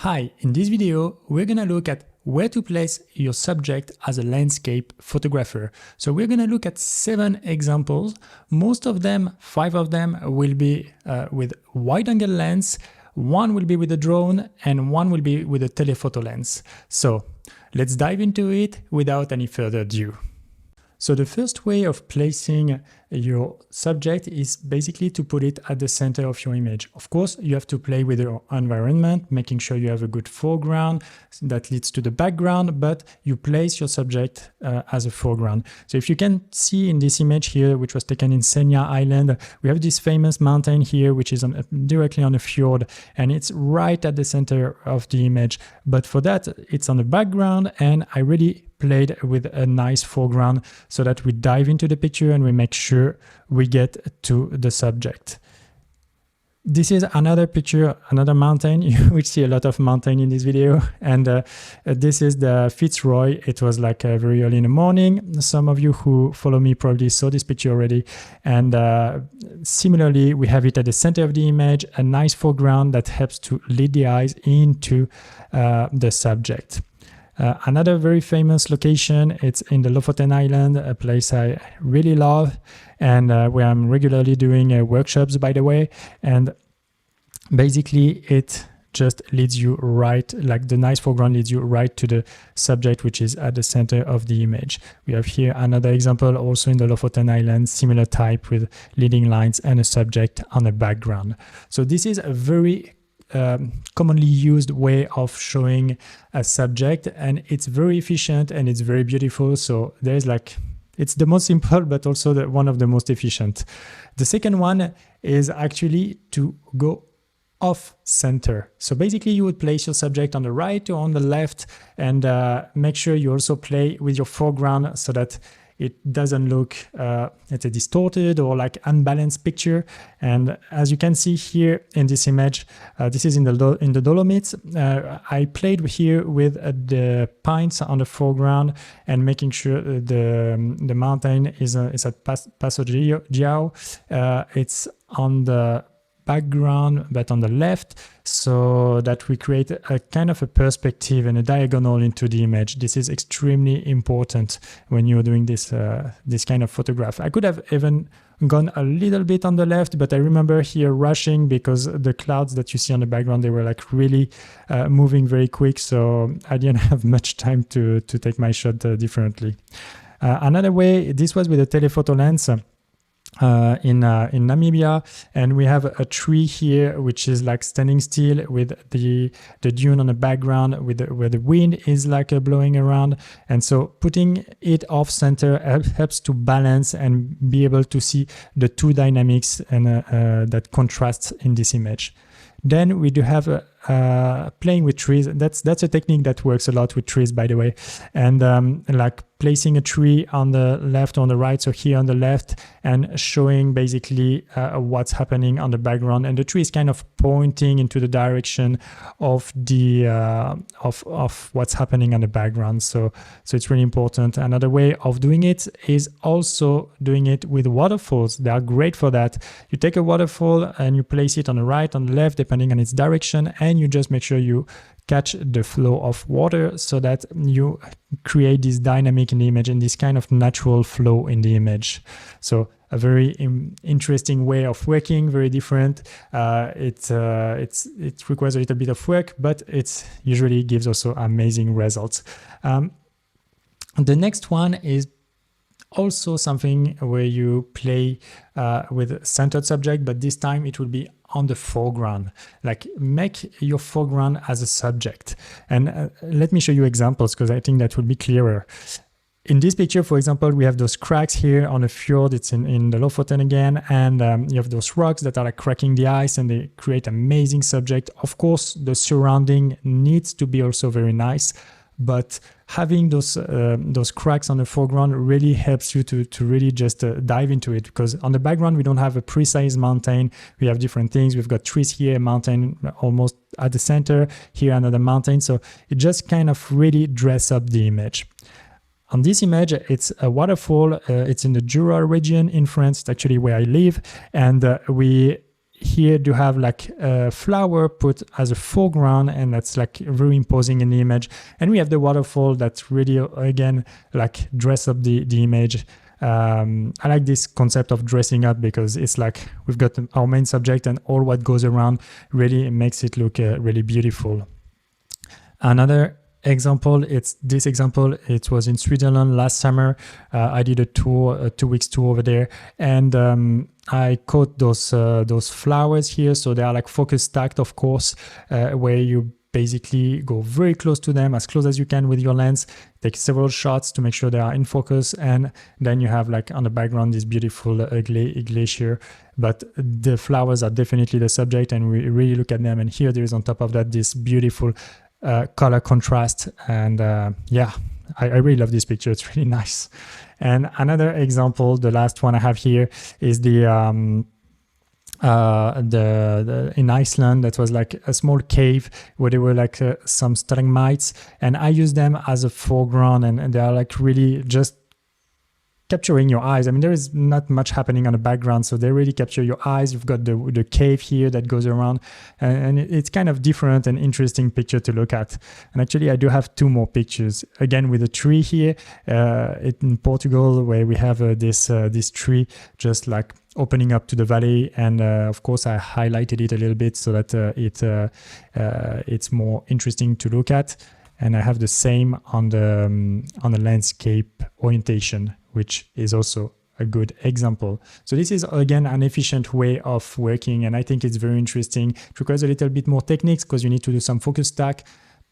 Hi, in this video, we're gonna look at where to place your subject as a landscape photographer. So we're gonna look at 7 examples. Most of them, 5 of them, will be with wide-angle lens, 1 will be with a drone, and 1 will be with a telephoto lens. So let's dive into it without any further ado. So the first way of placing your subject is basically to put it at the center of your image. Of course, you have to play with your environment, making sure you have a good foreground that leads to the background, but you place your subject as a foreground. So if you can see in this image here, which was taken in Senja Island, we have this famous mountain here, which is directly on a fjord, and it's right at the center of the image. But for that, it's on the background, and I really played with a nice foreground so that we dive into the picture and we make sure we get to the subject. This is another picture, another mountain. You will see a lot of mountain in this video. And this is the Fitzroy. It was like very early in the morning. Some of you who follow me probably saw this picture already. And similarly, we have it at the center of the image, a nice foreground that helps to lead the eyes into the subject. Another very famous location, it's in the Lofoten Island, a place I really love and where I'm regularly doing workshops, by the way. And basically it just leads you right, like the nice foreground leads you right to the subject, which is at the center of the image. We have here another example also in the Lofoten Island, similar type with leading lines and a subject on the background. So this is a very commonly used way of showing a subject, and it's very efficient and it's very beautiful. So there's like, it's the most simple but also one of the most efficient. The second one is actually to go off center. So basically you would place your subject on the right or on the left, and make sure you also play with your foreground so that it doesn't look it's a distorted or like unbalanced picture. And as you can see here in this image, this is in the Dolomites. I played here with the pines on the foreground and making sure the mountain is at Passo Giao. It's on the background but on the left, so that we create a kind of a perspective and a diagonal into the image. This is extremely important when you're doing this kind of photograph. I could have even gone a little bit on the left, but I remember here rushing because the clouds that you see on the background, they were like really moving very quick, so I didn't have much time to take my shot differently. Another way, this was with a telephoto lens. In Namibia, and we have a tree here which is like standing still with the dune on the background where the wind is like blowing around, and so putting it off center helps to balance and be able to see the two dynamics and that contrasts in this image. Then we do have playing with trees. That's a technique that works a lot with trees, by the way, and like placing a tree on the left or on the right, so here on the left, and showing basically what's happening on the background, and the tree is kind of pointing into the direction of the of what's happening on the background. So it's really important. Another way of doing it is also doing it with waterfalls. They are great for that. You take a waterfall and you place it on the right, on the left, depending on its direction, and you just make sure you catch the flow of water so that you create this dynamic in the image and this kind of natural flow in the image. So a very interesting way of working, very different. It requires a little bit of work, but it usually gives also amazing results. The next one is also something where you play with centered subject, but this time it will be on the foreground. Like, make your foreground as a subject. And let me show you examples because I think that will be clearer. In this picture, for example, we have those cracks here on a fjord. It's in the Lofoten again, and you have those rocks that are like cracking the ice, and they create amazing subject. Of course, the surrounding needs to be also very nice, but having those cracks on the foreground really helps you to really just dive into it, because on the background we don't have a precise mountain. We have different things. We've got trees here, a mountain almost at the center, here another mountain, so it just kind of really dress up the image. On this image, it's a waterfall. It's in the Jura region in France. It's actually where I live, and we here you have like a flower put as a foreground, and that's like very imposing in the image. And we have the waterfall that's really, again, like dress up the image. I like this concept of dressing up because it's like we've got our main subject and all what goes around really makes it look really beautiful. Another example, it's this example. It was in Switzerland last summer. I did a tour, a 2 weeks tour over there, and I caught those flowers here. So they are like focus stacked, of course, where you basically go very close to them, as close as you can with your lens, take several shots to make sure they are in focus, and then you have like on the background this beautiful glacier. But the flowers are definitely the subject, and we really look at them, and here there is on top of that this beautiful color contrast. And yeah, I really love this picture. It's really nice. And another example, the last one I have here, is the in Iceland. That was like a small cave where there were like some stalagmites, and I use them as a foreground, and they are like really just capturing your eyes. I mean, there is not much happening on the background, so they really capture your eyes. You've got the cave here that goes around, and it's kind of different and interesting picture to look at. And actually, I do have 2 more pictures, again with a tree here in Portugal, where we have this tree just like opening up to the valley, and of course I highlighted it a little bit so that it's more interesting to look at. And I have the same on the landscape orientation, which is also a good example. So this is again an efficient way of working, and I think it's very interesting. It requires a little bit more techniques because you need to do some focus stack.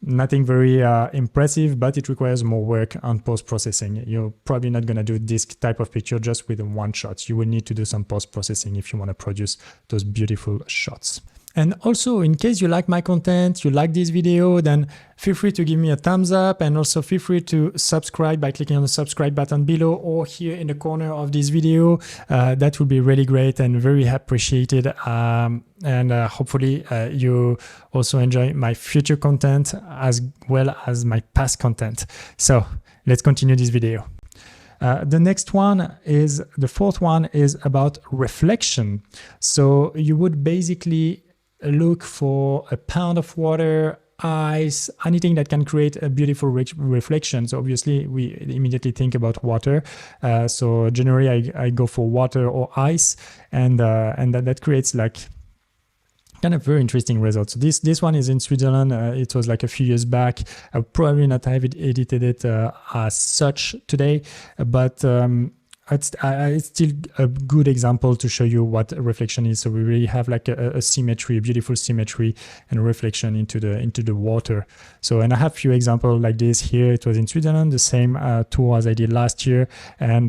Nothing very impressive, but it requires more work on post-processing. You're probably not going to do this type of picture just with one shot. You will need to do some post-processing if you want to produce those beautiful shots. And also, in case you like my content, you like this video, then feel free to give me a thumbs up, and also feel free to subscribe by clicking on the subscribe button below or here in the corner of this video. That would be really great and very appreciated. And hopefully you also enjoy my future content as well as my past content. So let's continue this video. The next one is, the 4th one is about reflection. So you would basically look for a pound of water, ice, anything that can create a beautiful reflection. So obviously we immediately think about water. So generally I go for water or ice, and that creates like kind of very interesting results. So this one is in Switzerland. It was like a few years back. I would probably not have edited it as such today, but it's still a good example to show you what a reflection is. So we really have like a symmetry, a beautiful symmetry and a reflection into the water. So, and I have a few examples like this here. It was in Switzerland, the same tour as I did last year, and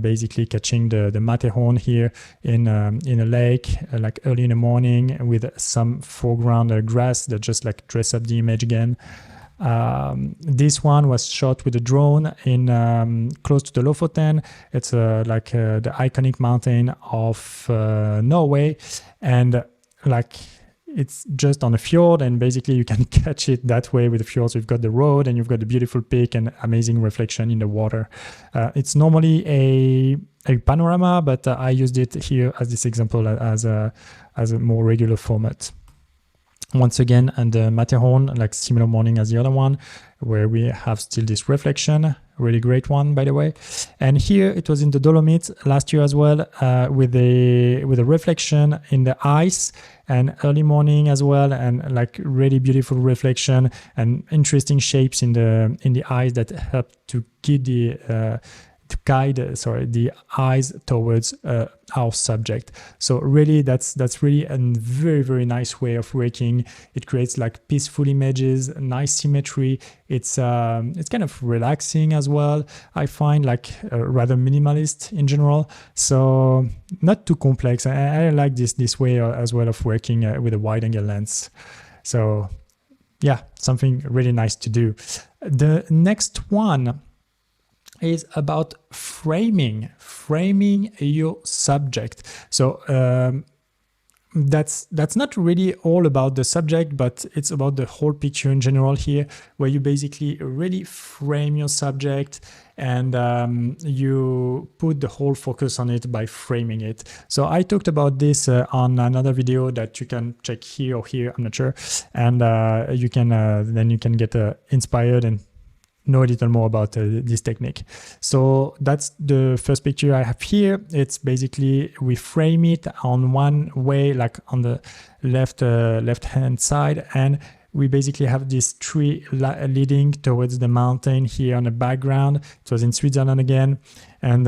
basically catching the Matterhorn here in a lake, like early in the morning, with some foreground grass that just like dress up the image again. This one was shot with a drone in close to the Lofoten. It's like the iconic mountain of Norway, and like it's just on a fjord, and basically you can catch it that way with the fjords. You've got the road and you've got the beautiful peak and amazing reflection in the water. It's normally a panorama, but I used it here as this example as a more regular format. Once again, and the Matterhorn, like similar morning as the other one, where we have still this reflection, really great one, by the way. And here it was in the Dolomites last year as well, with a reflection in the ice, and early morning as well, and like really beautiful reflection and interesting shapes in the ice that help to give guide the eyes towards our subject. So really that's really a very, very nice way of working. It creates like peaceful images, nice symmetry. It's kind of relaxing as well. I find like rather minimalist in general, so not too complex. I like this way as well of working with a wide angle lens. So yeah, something really nice to do. The next one is about framing your subject. So that's not really all about the subject, but it's about the whole picture in general here, where you basically really frame your subject and you put the whole focus on it by framing it. So I talked about this on another video that you can check here or here, I'm not sure, and you can then you can get inspired and know a little more about this technique. So that's the first picture I have here. It's basically we frame it on one way, like on the left hand side, and we basically have this tree leading towards the mountain here on the background. It was in Switzerland again, and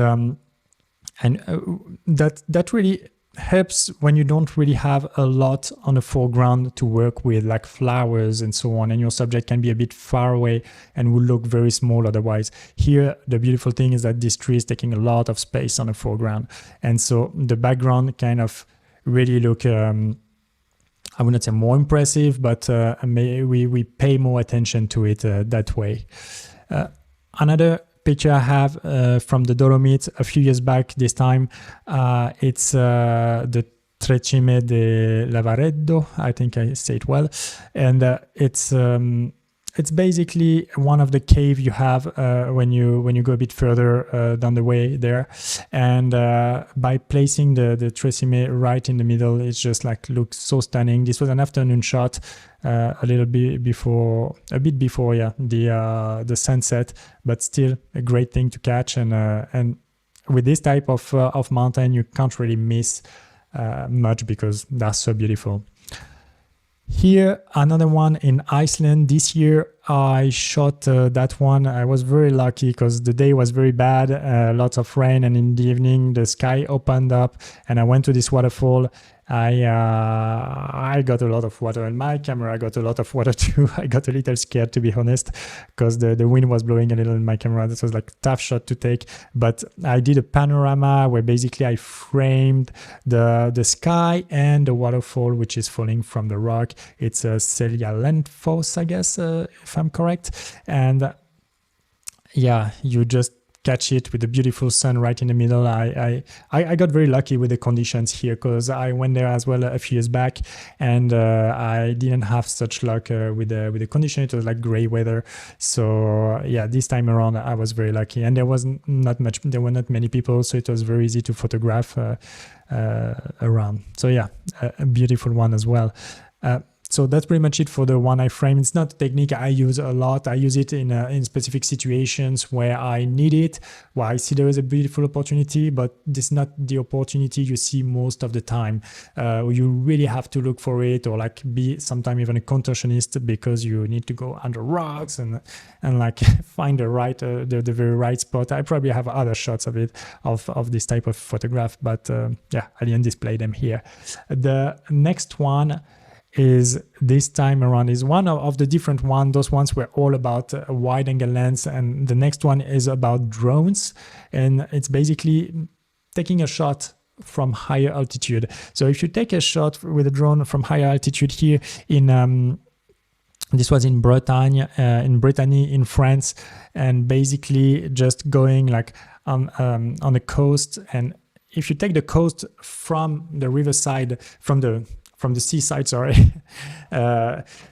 that really helps when you don't really have a lot on the foreground to work with, like flowers and so on, and your subject can be a bit far away and will look very small otherwise. Here, the beautiful thing is that this tree is taking a lot of space on the foreground, and so the background kind of really look, I would not say more impressive, but we pay more attention to it that way. Another picture I have from the Dolomites a few years back. This time it's the Trecime de Lavaredo, I think I say it well, and it's basically one of the cave you have when you go a bit further down the way there, and by placing the Trecime right in the middle, it's just like looks so stunning. This was an afternoon shot, a bit before the sunset, but still a great thing to catch, and with this type of mountain you can't really miss much because that's so beautiful. Here, another one in Iceland. This year I shot that one. I was very lucky because the day was very bad, lots of rain, and in the evening the sky opened up and I went to this waterfall. I got a lot of water, and my camera got a lot of water too. I got a little scared, to be honest, because the wind was blowing a little in my camera. This was like a tough shot to take, but I did a panorama where basically I framed the sky and the waterfall, which is falling from the rock. It's a Celia Lentfos, I guess, if I'm correct. And yeah, you just catch it with the beautiful sun right in the middle. I got very lucky with the conditions here because I went there as well a few years back, and I didn't have such luck with the condition. It was like gray weather. So yeah, this time around I was very lucky, and there were not many people, so it was very easy to photograph around. So yeah, a beautiful one as well. So that's pretty much it for the one I frame. It's not a technique I use a lot. I use it in specific situations where I need it, where I see there is a beautiful opportunity, but this is not the opportunity you see most of the time. You really have to look for it, or like be sometimes even a contortionist, because you need to go under rocks and like find the very right spot. I probably have other shots of it, of this type of photograph, but yeah, I didn't display them here. The next one is this time around is one of the different ones. Those ones were all about a wide angle lens, and the next one is about drones, and it's basically taking a shot from higher altitude. So if you take a shot with a drone from higher altitude here in this was in Bretagne, in France, and basically just going like on the coast. And if you take the coast from the riverside, from the seaside, sorry,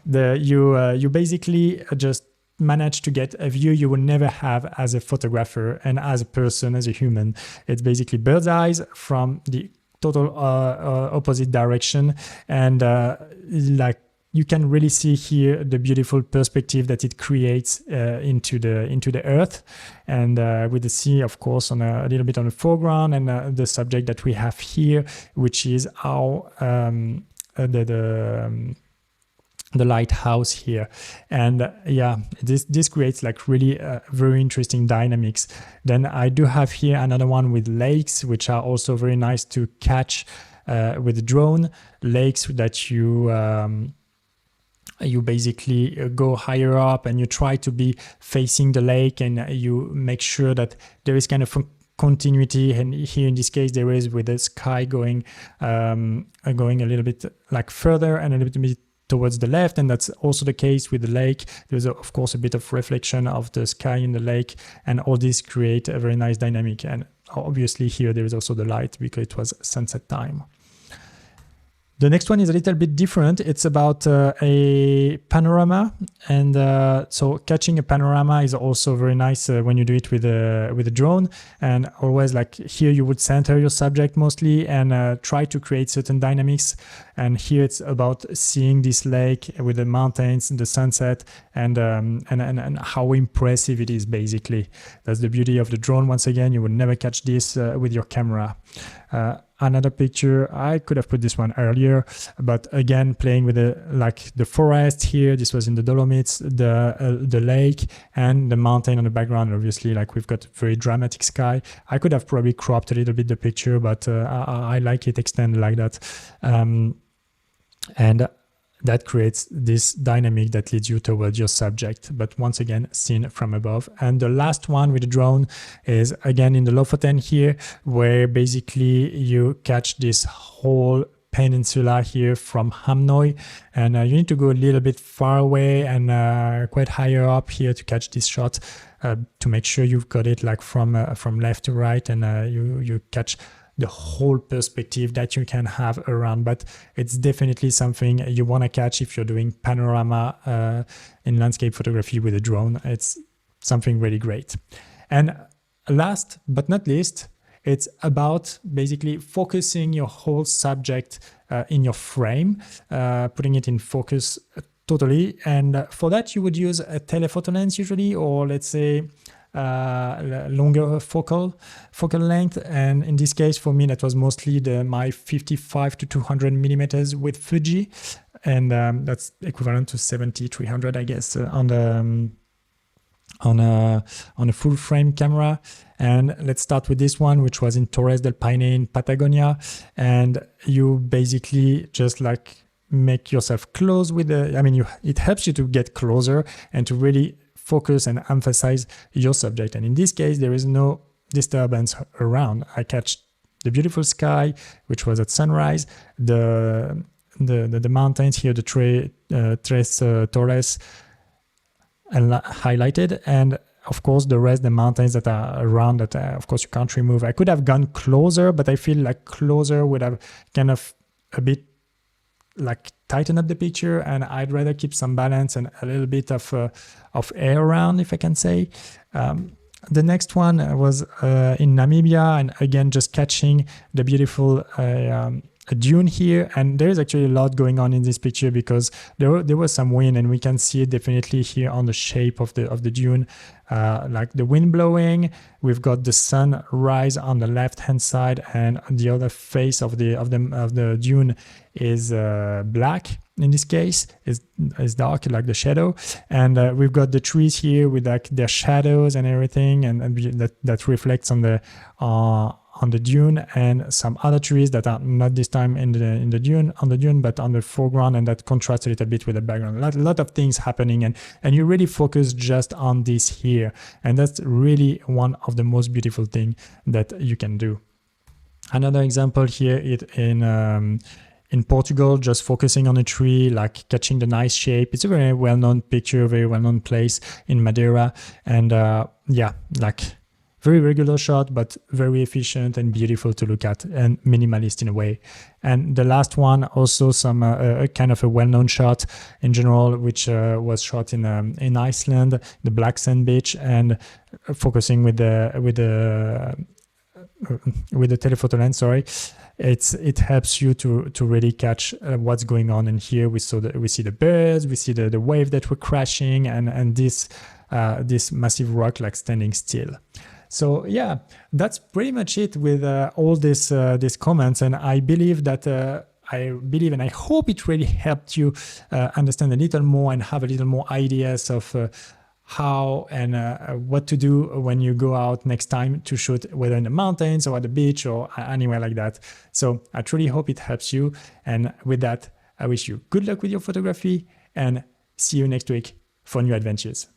you basically just manage to get a view you will never have as a photographer and as a person, as a human. It's basically bird's eyes from the total opposite direction, and like you can really see here the beautiful perspective that it creates into the earth, and with the sea, of course, on a little bit on the foreground, and the subject that we have here, which is our the lighthouse here. And yeah, this creates like really very interesting dynamics. Then I do have here another one with lakes, which are also very nice to catch with the drone. Lakes that you basically go higher up and you try to be facing the lake, and you make sure that there is kind of continuity, and here in this case there is, with the sky going a little bit like further and a little bit towards the left, and that's also the case with the lake. There's of course a bit of reflection of the sky in the lake, and all this create a very nice dynamic. And obviously here there is also the light because it was sunset time. The next one is a little bit different. It's about a panorama, and so catching a panorama is also very nice when you do it with a drone. And always, like here, you would center your subject mostly and try to create certain dynamics. And here it's about seeing this lake with the mountains, the sunset, and how impressive it is. Basically, that's the beauty of the drone. Once again, you would never catch this with your camera. Another picture, I could have put this one earlier, but again, playing with the forest here. This was in the Dolomites, the lake and the mountain on the background. Obviously, like we've got a very dramatic sky. I could have probably cropped a little bit the picture, but I like it extended like that. And that creates this dynamic that leads you towards your subject, but once again, seen from above. And the last one with the drone is again in the Lofoten here, where basically you catch this whole peninsula here from Hamnøy, and you need to go a little bit far away and quite higher up here to catch this shot, to make sure you've got it like from left to right, and you catch the whole perspective that you can have around. But it's definitely something you want to catch if you're doing panorama in landscape photography with a drone. It's something really great. And last but not least, it's about basically focusing your whole subject in your frame, putting it in focus totally. And for that, you would use a telephoto lens usually, or let's say longer focal length. And in this case, for me, that was mostly my 55 to 200 millimeters with Fuji, and that's equivalent to 70-300, I guess, on a full frame camera. And let's start with this one, which was in Torres del Paine in Patagonia. And you basically just like make yourself close with it helps you to get closer and to really focus and emphasize your subject. And in this case, there is no disturbance around. I catch the beautiful sky, which was at sunrise, the mountains here, the Tres Torres highlighted, and of course the rest, the mountains that are around that of course you can't remove. I could have gone closer, but I feel like closer would have kind of a bit like tighten up the picture, and I'd rather keep some balance and a little bit of air around, if I can say. The next one was in Namibia, and again just catching the beautiful dune here. And there is actually a lot going on in this picture because there was some wind, and we can see it definitely here on the shape of the dune, like the wind blowing. We've got the sun rise on the left hand side, and the other face of the dune is black. In this case, is dark, like the shadow, and we've got the trees here with like their shadows and everything, and that reflects on the dune, and some other trees that are not this time on the dune, but on the foreground, and that contrasts a little bit with the background. A lot of things happening, and you really focus just on this here, and that's really one of the most beautiful things that you can do. Another example here is in Portugal, just focusing on a tree, like catching the nice shape. It's a very well-known picture, very well-known place in Madeira, and like very regular shot, but very efficient and beautiful to look at, and minimalist in a way. And the last one, also some kind of a well-known shot in general, which was shot in Iceland, the Black Sand Beach, and focusing with the telephoto lens. Sorry, it helps you to really catch what's going on. And here we see the birds, we see the wave that were crashing, and this massive rock like standing still. So yeah, that's pretty much it with all these comments, and I believe that and I hope it really helped you understand a little more and have a little more ideas of how and what to do when you go out next time to shoot, whether in the mountains or at the beach or anywhere like that. So I truly hope it helps you, and with that, I wish you good luck with your photography, and see you next week for new adventures.